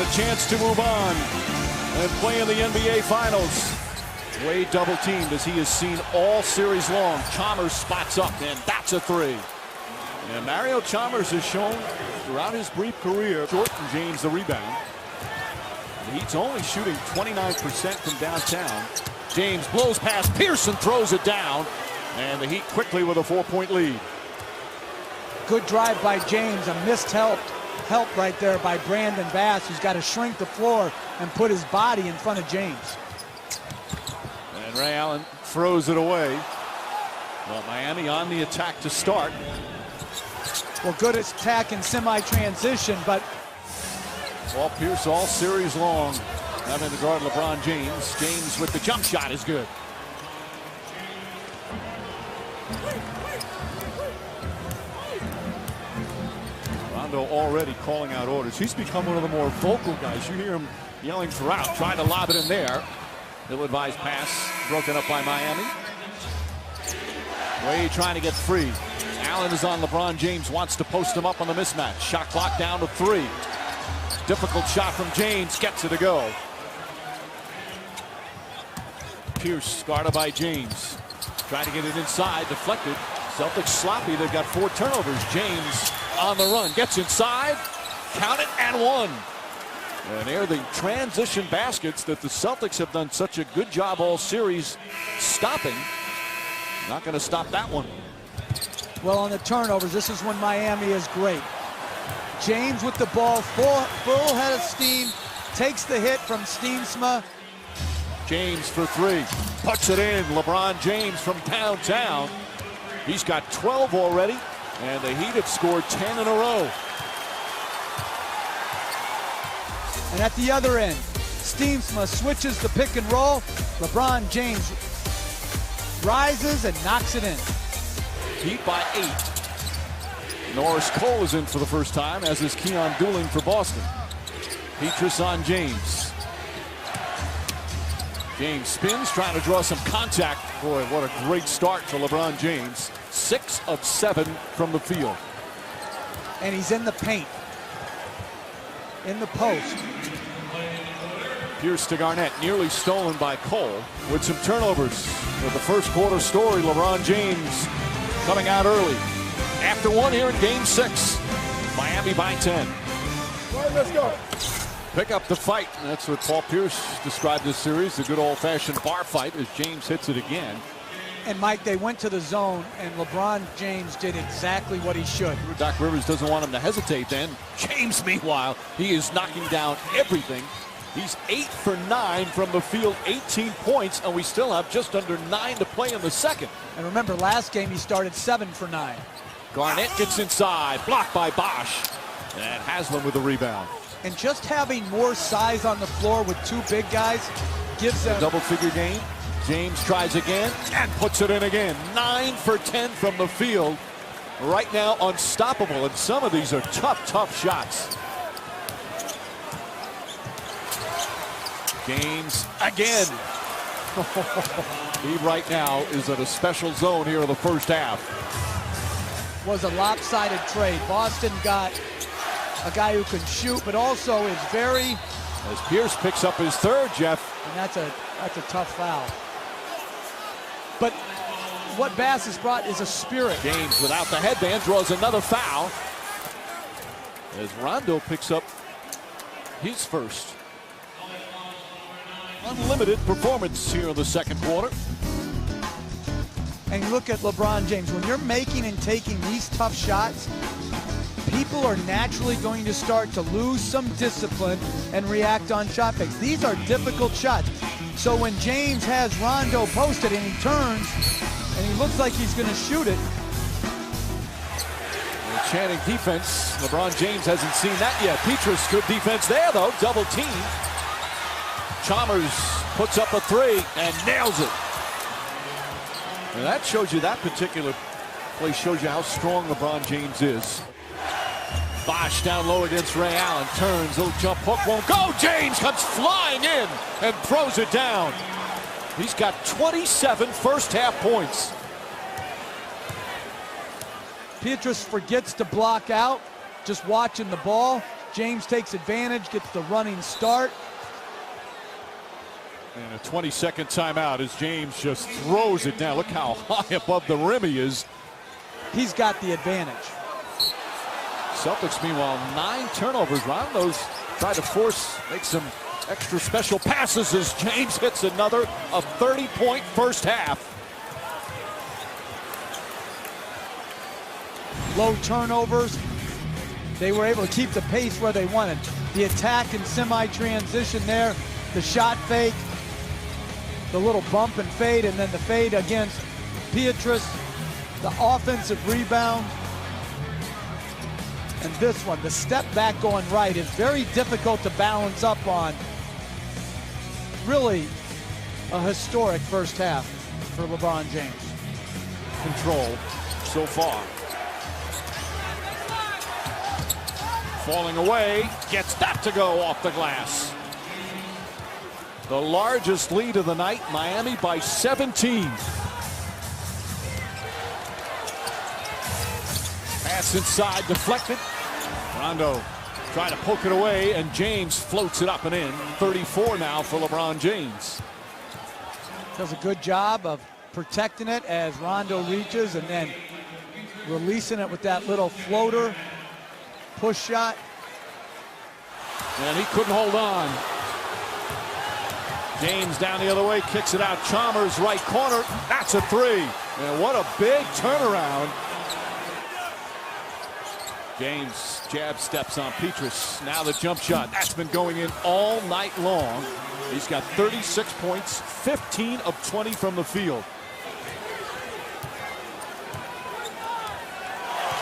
a chance to move on and play in the NBA Finals. Wade double teamed as he has seen all series long. Chalmers spots up, and that's a three. And Mario Chalmers has shown throughout his brief career, Jordan James the rebound. The Heat's only shooting 29% from downtown. James blows past Pearson, throws it down, and the Heat quickly with a 4-point lead. Good drive by James, a missed help right there by Brandon Bass, who's got to shrink the floor and put his body in front of James. And Ray Allen throws it away. Well, Miami on the attack to start. Well, good attack in semi-transition, but Paul Pierce all series long having to guard LeBron James. James with the jump shot is good. Rondo already calling out orders. He's become one of the more vocal guys. You hear him yelling throughout, trying to lob it in there. Ill-advised pass broken up by Miami. Wade trying to get free. Allen is on LeBron James, wants to post him up on the mismatch. Shot clock down to 3. Difficult shot from James, gets it to go. Pierce guarded by James. Trying to get it inside, deflected. Celtics sloppy, they've got 4 turnovers. James on the run, gets inside, count it, and 1. And they're the transition baskets that the Celtics have done such a good job all series stopping. Not going to stop that one. well, on the turnovers, this is when Miami is great. James with the ball, full head of steam, takes the hit from Steensma. James for 3, puts it in. LeBron James from downtown. He's got 12 already, and the Heat have scored 10 in a row. And at the other end, Steensma switches the pick and roll. LeBron James rises and knocks it in. Heat by 8. Norris Cole is in for the first time, as is Keon Dooling for Boston. Petrus on James. James spins, trying to draw some contact. Boy, what a great start for LeBron James. 6 of 7 from the field. And he's in the paint. In the post. Pierce to Garnett, nearly stolen by Cole with some turnovers. With the first quarter story, LeBron James coming out early. After 1 here in Game 6, Miami by 10. All right, let's go. Pick up the fight. That's what Paul Pierce described this series, the good old-fashioned bar fight, as James hits it again. And Mike, they went to the zone, and LeBron James did exactly what he should. Doc Rivers doesn't want him to hesitate then. James, meanwhile, he is knocking down everything. He's 8 for 9 from the field, 18 points, and we still have just under 9 to play in the second. And remember, last game he started 7 for 9. Garnett gets inside, blocked by Bosch. And Haslam with the rebound. And just having more size on the floor with 2 big guys gives them... Double-figure game. James tries again and puts it in again. 9 for 10 from the field. Right now, unstoppable. And some of these are tough shots. James again. He right now is at a special zone here in the first half. Was a lopsided trade. Boston got a guy who can shoot, but also is very... As Pierce picks up his 3rd, Jeff. And that's a tough foul. But what Bass has brought is a spirit. James without the headband draws another foul. As Rondo picks up his first. Unlimited performance here in the second quarter. And look at LeBron James. When you're making and taking these tough shots, people are naturally going to start to lose some discipline and react on shot fakes. These are difficult shots. So when James has Rondo posted and he turns and he looks like he's going to shoot it. Channing defense. LeBron James hasn't seen that yet. Petrus, good defense there though. Double team. Chalmers puts up a 3 and nails it. And that shows you, that particular play shows you how strong LeBron James is. Bosch down low against Ray Allen. Turns, little jump hook, won't go. James comes flying in and throws it down. He's got 27 first half points. Petrus forgets to block out, just watching the ball. James takes advantage, gets the running start. And a 20-second timeout as James just throws it down. Look how high above the rim he is. He's got the advantage. Celtics, meanwhile, 9 turnovers. Rondo's tried to make some extra special passes as James hits another, a 30-point first half. Low turnovers. They were able to keep the pace where they wanted. The attack and semi-transition there, the shot fake, the little bump and fade, and then the fade against Pietrus, the offensive rebound. And this one, the step back going right, is very difficult to balance up on. Really a historic first half for LeBron James. Control so far. Falling away, gets that to go off the glass. The largest lead of the night, Miami by 17. Pass inside, deflected. Rondo trying to poke it away, and James floats it up and in. 34 now for LeBron James. Does a good job of protecting it as Rondo reaches and then releasing it with that little floater push shot. And he couldn't hold on. James down the other way, kicks it out. Chalmers right corner. That's a 3. And what a big turnaround. James jab steps on Pietrus. Now the jump shot. That's been going in all night long. He's got 36 points, 15 of 20 from the field.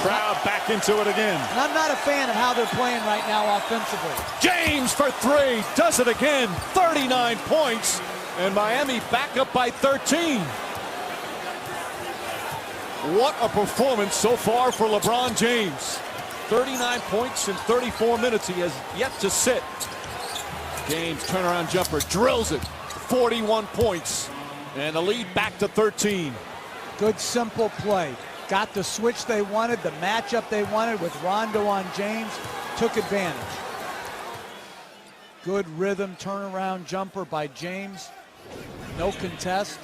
Crowd back into it again. And I'm not a fan of how they're playing right now offensively. James for 3, does it again. 39 points, and Miami back up by 13. What a performance so far for LeBron James. 39 points in 34 minutes. He has yet to sit. James turnaround jumper, drills it. 41 points, and the lead back to 13. Good simple play. Got the switch they wanted, the matchup they wanted with Rondo on James, took advantage. Good rhythm turnaround jumper by James. No contest.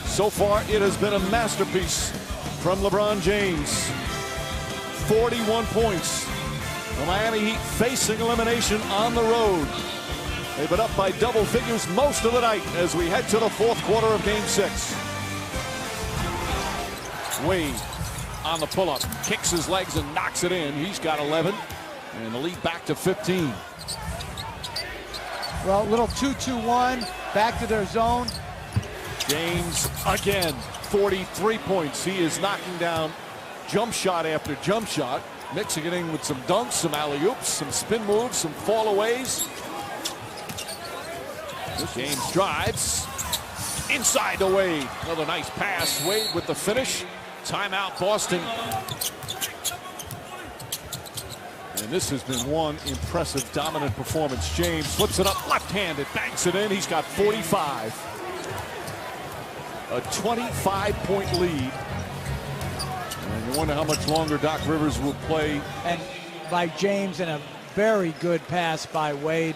So far, it has been a masterpiece from LeBron James. 41 points. The Miami Heat facing elimination on the road. They've been up by double figures most of the night as we head to the 4th quarter of Game 6. Wade on the pull-up, kicks his legs and knocks it in. He's got 11, and the lead back to 15. Well, a little 2-2-1, back to their zone. James again, 43 points. He is knocking down jump shot after jump shot, mixing it in with some dunks, some alley-oops, some spin moves, some fall-aways. James drives inside to Wade. Another nice pass. Wade with the finish. Timeout, Boston. And this has been one impressive, dominant performance. James flips it up left-handed, banks it in. He's got 45. A 25-point lead. And you wonder how much longer Doc Rivers will play. And by James, and a very good pass by Wade.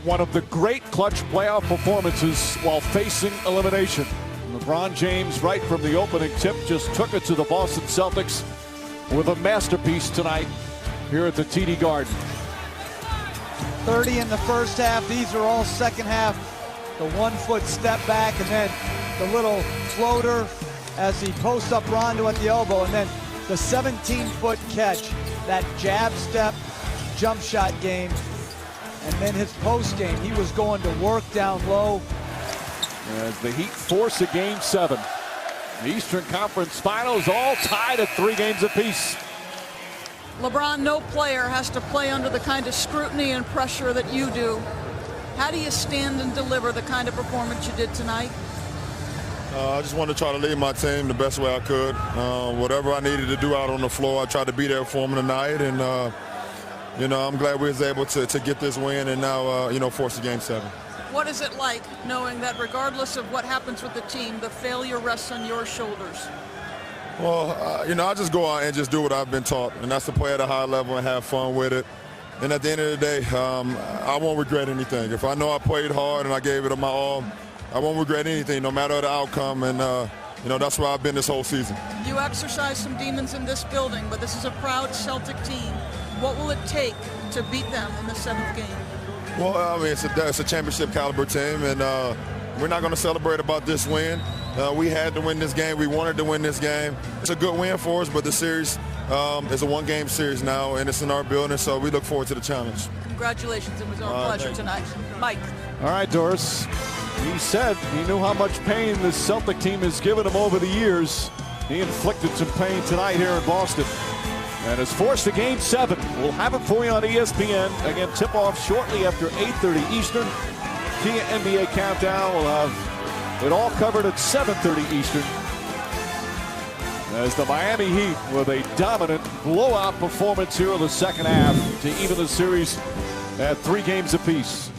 One of the great clutch playoff performances while facing elimination. LeBron James, right from the opening tip, just took it to the Boston Celtics with a masterpiece tonight here at the TD Garden. 30 in the first half. These are all second half. The 1-foot step back and then the little floater as he posts up Rondo at the elbow, and then the 17-foot catch, that jab step jump shot game, and then his post game. He was going to work down low. As the Heat force a Game 7. The Eastern Conference Finals all tied at 3 games apiece. LeBron, no player has to play under the kind of scrutiny and pressure that you do. How do you stand and deliver the kind of performance you did tonight? I just wanted to try to lead my team the best way I could. Whatever I needed to do out on the floor, I tried to be there for them tonight. And, I'm glad we was able to get this win and now, force a Game 7. What is it like knowing that regardless of what happens with the team, the failure rests on your shoulders? Well, you know, I just go out and just do what I've been taught, and that's to play at a high level and have fun with it. And at the end of the day, I won't regret anything. If I know I played hard and I gave it my all, I won't regret anything, no matter the outcome. And, you know, that's where I've been this whole season. You exercise some demons in this building, but this is a proud Celtic team. What will it take to beat them in the 7th game? Well, I mean, it's a championship caliber team, and we're not going to celebrate about this win. We had to win this game. We wanted to win this game. It's a good win for us, but the series is a one-game series now, and it's in our building, so we look forward to the challenge. Congratulations. It was our pleasure tonight. Mike. All right, Doris. He said he knew how much pain this Celtic team has given him over the years. He inflicted some pain tonight here in Boston and has forced a Game 7. We'll have it for you on ESPN. Again, tip-off shortly after 8:30 Eastern. Kia NBA Countdown. We'll have it all covered at 7:30 Eastern. As the Miami Heat with a dominant blowout performance here in the second half to even the series at 3 games apiece.